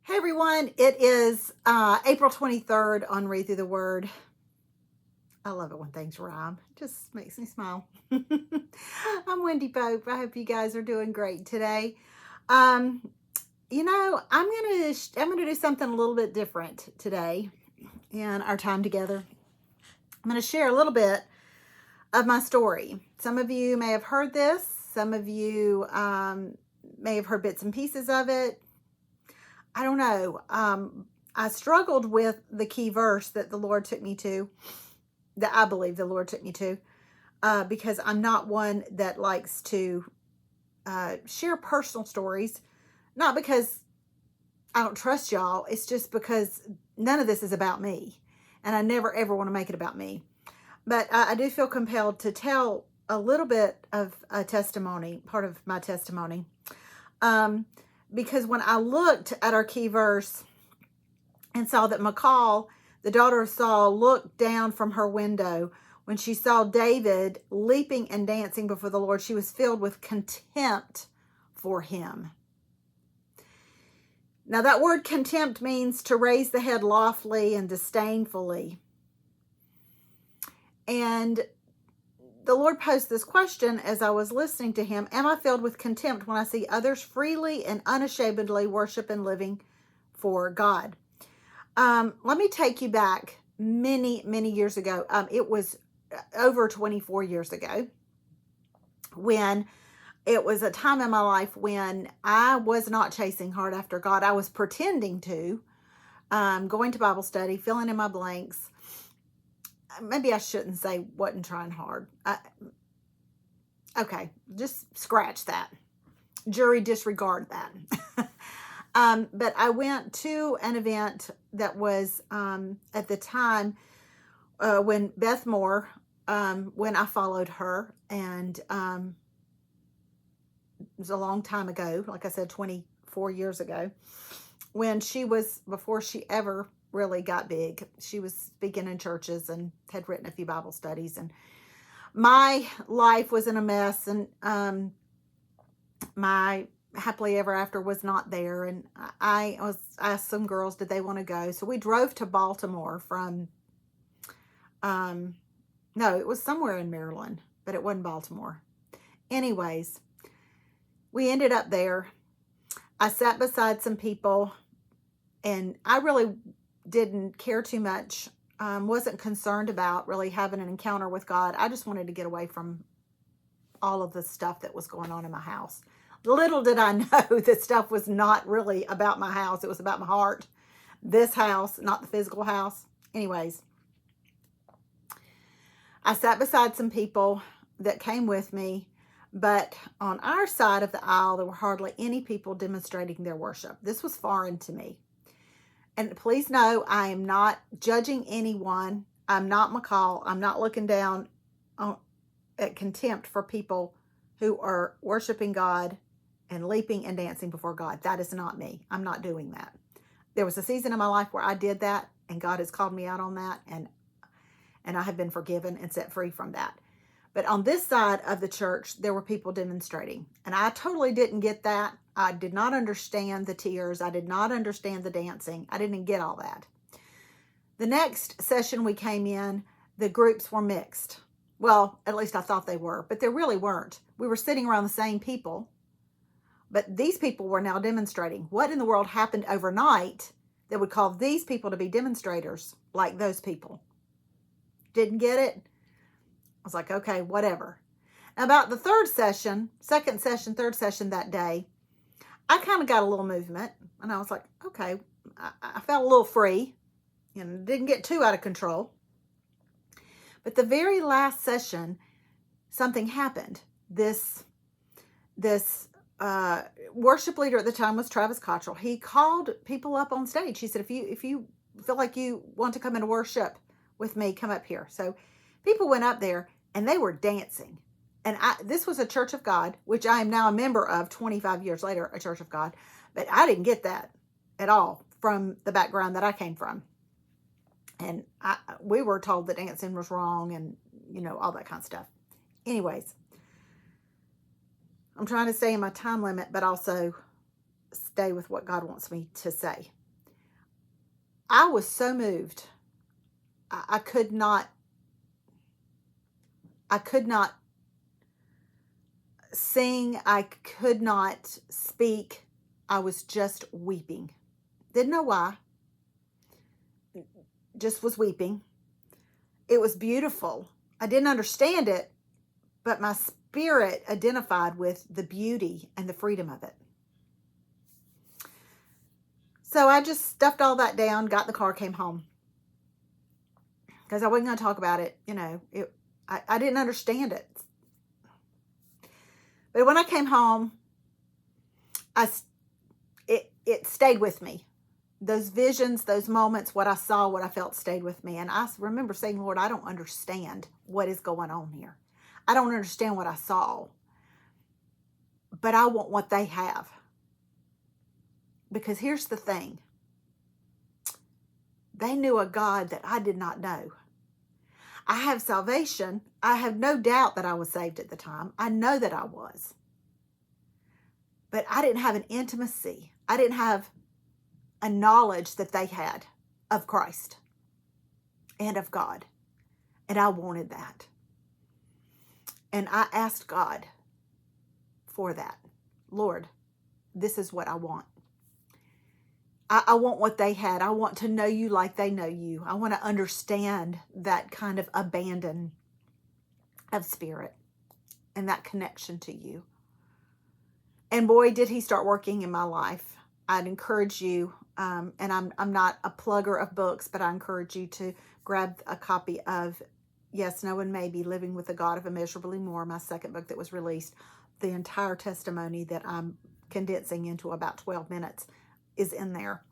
Hey everyone, it is April 23rd on Read Through the Word. I love it when things rhyme. It just makes me smile. I'm Wendy Pope. I hope you guys are doing great today. I'm gonna do something a little bit different today in our time together. I'm gonna share a little bit of my story. Some of you may have heard this. Some of you may have heard bits and pieces of it. I don't know. I struggled with the key verse that the Lord took me to, that I believe the Lord took me to, because I'm not one that likes to share personal stories. Not because I don't trust y'all. It's just because none of this is about me. And I never, ever want to make it about me. But I do feel compelled to tell a little bit of a testimony, part of my testimony. Because when I looked at our key verse and saw that Michal, the daughter of Saul, looked down from her window when she saw David leaping and dancing before the Lord, she was filled with contempt for him. Now that word contempt means to raise the head loftily and disdainfully. And the Lord posed this question as I was listening to him. Am I filled with contempt when I see others freely and unashamedly worship and living for God? Let me take you back many, many years ago. It was over 24 years ago, when it was a time in my life when I was not chasing hard after God. I was pretending to, going to Bible study, filling in my blanks. Maybe I shouldn't say wasn't trying hard. Okay, just scratch that. Jury, disregard that. But I went to an event that was at the time when Beth Moore, when I followed her, and it was a long time ago, like I said, 24 years ago, when she was, before she ever really got big, she was speaking in churches and had written a few Bible studies, and my life was in a mess, and my happily ever after was not there. And I asked some girls, did they want to go? So we drove to Baltimore from, no, it was somewhere in Maryland, but it wasn't Baltimore. Anyways, we ended up there. I sat beside some people, and I really didn't care too much. Wasn't concerned about really having an encounter with God. I just wanted to get away from all of the stuff that was going on in my house. Little did I know that stuff was not really about my house. It was about my heart. This house, not the physical house. Anyways, I sat beside some people that came with me, but on our side of the aisle, there were hardly any people demonstrating their worship. This was foreign to me. And please know, I am not judging anyone. I'm not Michal. I'm not looking down at contempt for people who are worshiping God and leaping and dancing before God. That is not me. I'm not doing that. There was a season in my life where I did that, and God has called me out on that, and I have been forgiven and set free from that. But on this side of the church, there were people demonstrating, and I totally didn't get that. I did not understand the tears. I did not understand the dancing. I didn't get all that. The next session we came in, the groups were mixed. Well, at least I thought they were, but they really weren't. We were sitting around the same people, but these people were now demonstrating. What in the world happened overnight that would call these people to be demonstrators like those people? Didn't get it. I was like, okay, whatever. About the third session that day, I kind of got a little movement, and I was like, okay, I felt a little free, and didn't get too out of control. But the very last session, something happened. This worship leader at the time was Travis Cottrell. He called people up on stage. He said, if you feel like you want to come into worship with me, come up here. So people went up there, and they were dancing. And this was a Church of God, which I am now a member of 25 years later, a Church of God. But I didn't get that at all from the background that I came from. And we were told that dancing was wrong and, all that kind of stuff. Anyways, I'm trying to stay in my time limit, but also stay with what God wants me to say. I was so moved. I could not sing. I could not speak. I was just weeping. Didn't know why. Just was weeping. It was beautiful. I didn't understand it, but my spirit identified with the beauty and the freedom of it. So I just stuffed all that down, got in the car, came home. Because I wasn't going to talk about it. I didn't understand it. But when I came home, it stayed with me. Those visions, those moments, what I saw, what I felt stayed with me. And I remember saying, Lord, I don't understand what is going on here. I don't understand what I saw. But I want what they have. Because here's the thing. They knew a God that I did not know. I have salvation. I have no doubt that I was saved at the time. I know that I was. But I didn't have an intimacy. I didn't have a knowledge that they had of Christ and of God. And I wanted that. And I asked God for that. Lord, this is what I want. I want what they had. I want to know you like they know you. I want to understand that kind of abandon of spirit and that connection to you. And boy, did he start working in my life. I'd encourage you, and I'm not a plugger of books, but I encourage you to grab a copy of Yes, No, and Maybe, Living with the God of Immeasurably More, my second book that was released. The entire testimony that I'm condensing into about 12 minutes is in there.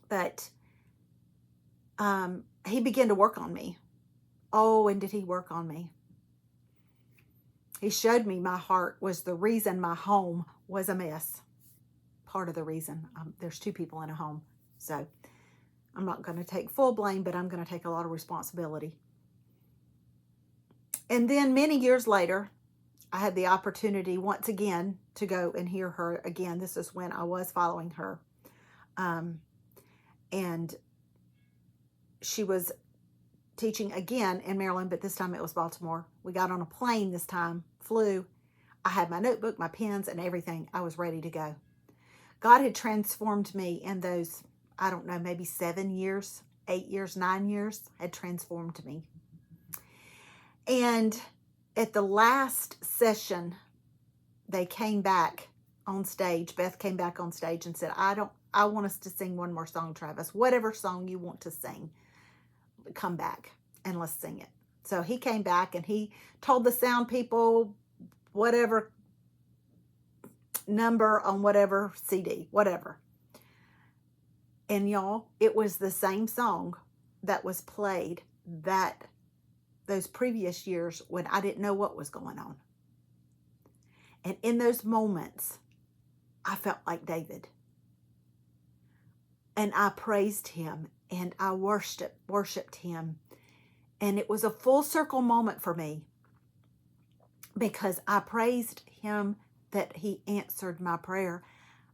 But he began to work on me. Oh, and did he work on me? He showed me my heart was the reason my home was a mess. Part of the reason. There's two people in a home. So I'm not going to take full blame, but I'm going to take a lot of responsibility. And then many years later, I had the opportunity once again to go and hear her again. This is when I was following her. And she was teaching again in Maryland, but this time it was Baltimore. We got on a plane this time, flew. I had my notebook, my pens, and everything. I was ready to go. God had transformed me in those, I don't know, maybe 7 years, 8 years, 9 years, had transformed me. And at the last session, they came back on stage. Beth came back on stage and said, I want us to sing one more song, Travis. Whatever song you want to sing, come back and let's sing it. So he came back and he told the sound people whatever number on whatever CD, whatever. And y'all, it was the same song that was played those previous years when I didn't know what was going on. And in those moments, I felt like David. And I praised him and I worshiped him. And it was a full circle moment for me because I praised him that he answered my prayer.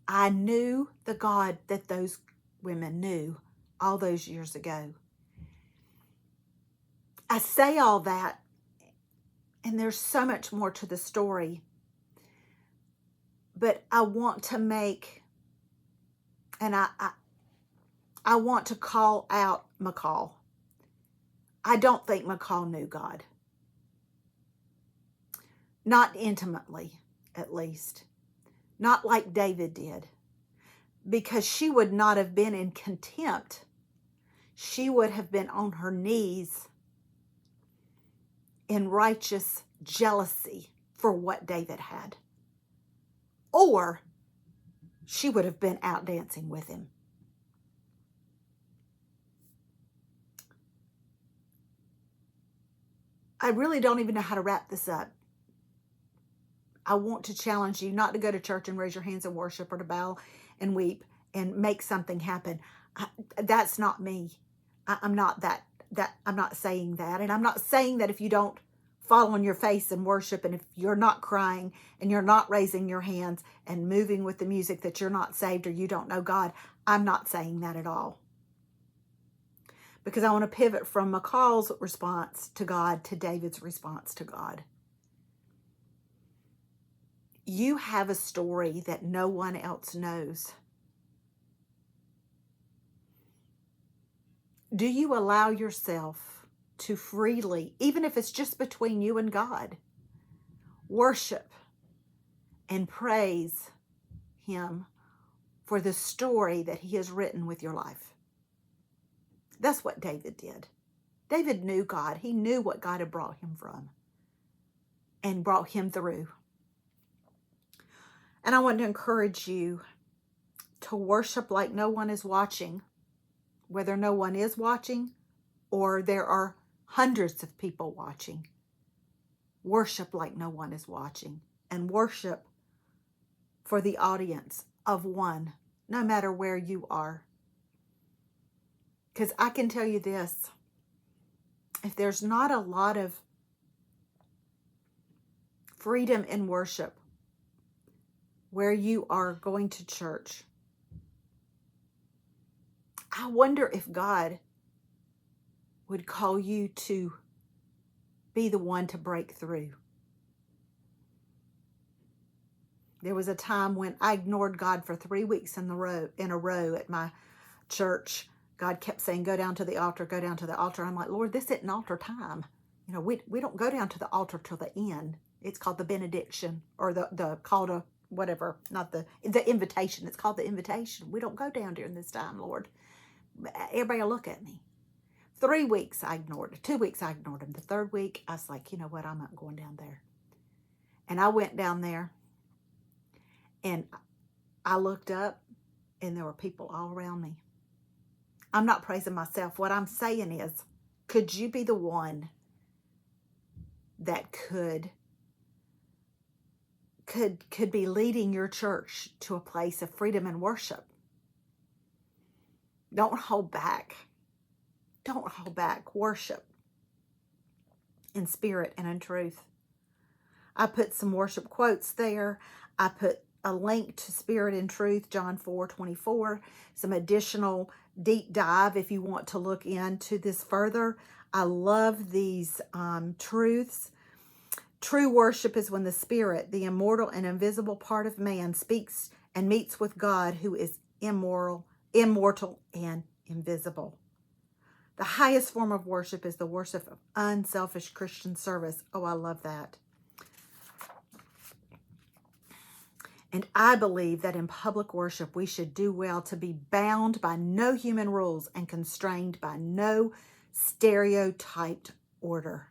I knew the God that those women knew all those years ago. I say all that, and there's so much more to the story, but I want to make, and I want to call out Michal. I don't think Michal knew God. Not intimately, at least. Not like David did. Because she would not have been in contempt. She would have been on her knees in righteous jealousy for what David had. Or she would have been out dancing with him. I really don't even know how to wrap this up. I want to challenge you not to go to church and raise your hands and worship or to bow and weep and make something happen. That's not me. I'm not that. I'm not saying that. And I'm not saying that if you don't fall on your face and worship, and if you're not crying and you're not raising your hands and moving with the music, that you're not saved or you don't know God. I'm not saying that at all. Because I want to pivot from Michal's response to God to David's response to God. You have a story that no one else knows. Do you allow yourself to freely, even if it's just between you and God, worship and praise Him for the story that He has written with your life? That's what David did. David knew God. He knew what God had brought him from and brought him through. And I want to encourage you to worship like no one is watching, whether no one is watching or there are hundreds of people watching. Worship like no one is watching, and worship for the audience of one, no matter where you are. Because I can tell you this, if there's not a lot of freedom in worship where you are going to church, I wonder if God would call you to be the one to break through. There was a time when I ignored God for 3 weeks in a row at my church. God kept saying, go down to the altar, go down to the altar. I'm like, Lord, this isn't altar time. You know, we don't go down to the altar till the end. It's called the benediction, or the call to whatever, not the invitation. It's called the invitation. We don't go down during this time, Lord. Everybody will look at me. 3 weeks I ignored it. 2 weeks I ignored him. The third week I was like, you know what? I'm not going down there. And I went down there and I looked up and there were people all around me. I'm not praising myself. What I'm saying is, could you be the one that could be leading your church to a place of freedom and worship? Don't hold back. Don't hold back. Worship in spirit and in truth. I put some worship quotes there. I put a link to Spirit and Truth, John 4:24, some additional deep dive if you want to look into this further. I love these truths. True worship is when the spirit, the immortal and invisible part of man, speaks and meets with God, who is immortal and invisible. The highest form of worship is the worship of unselfish Christian service. Oh, I love that. And I believe that in public worship, we should do well to be bound by no human rules and constrained by no stereotyped order.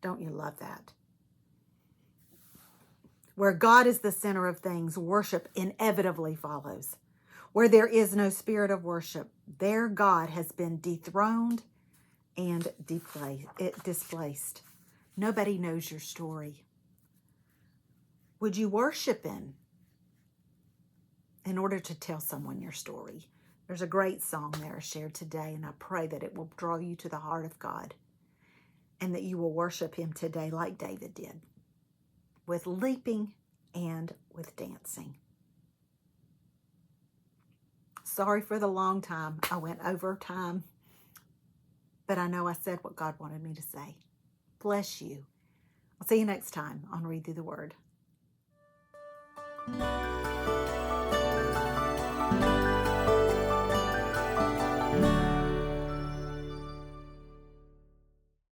Don't you love that? Where God is the center of things, worship inevitably follows. Where there is no spirit of worship, there God has been dethroned and displaced. Nobody knows your story. Would you worship in order to tell someone your story? There's a great song there shared today, and I pray that it will draw you to the heart of God and that you will worship Him today like David did, with leaping and with dancing. Sorry for the long time. I went over time, but I know I said what God wanted me to say. Bless you. I'll see you next time on Read Through the Word.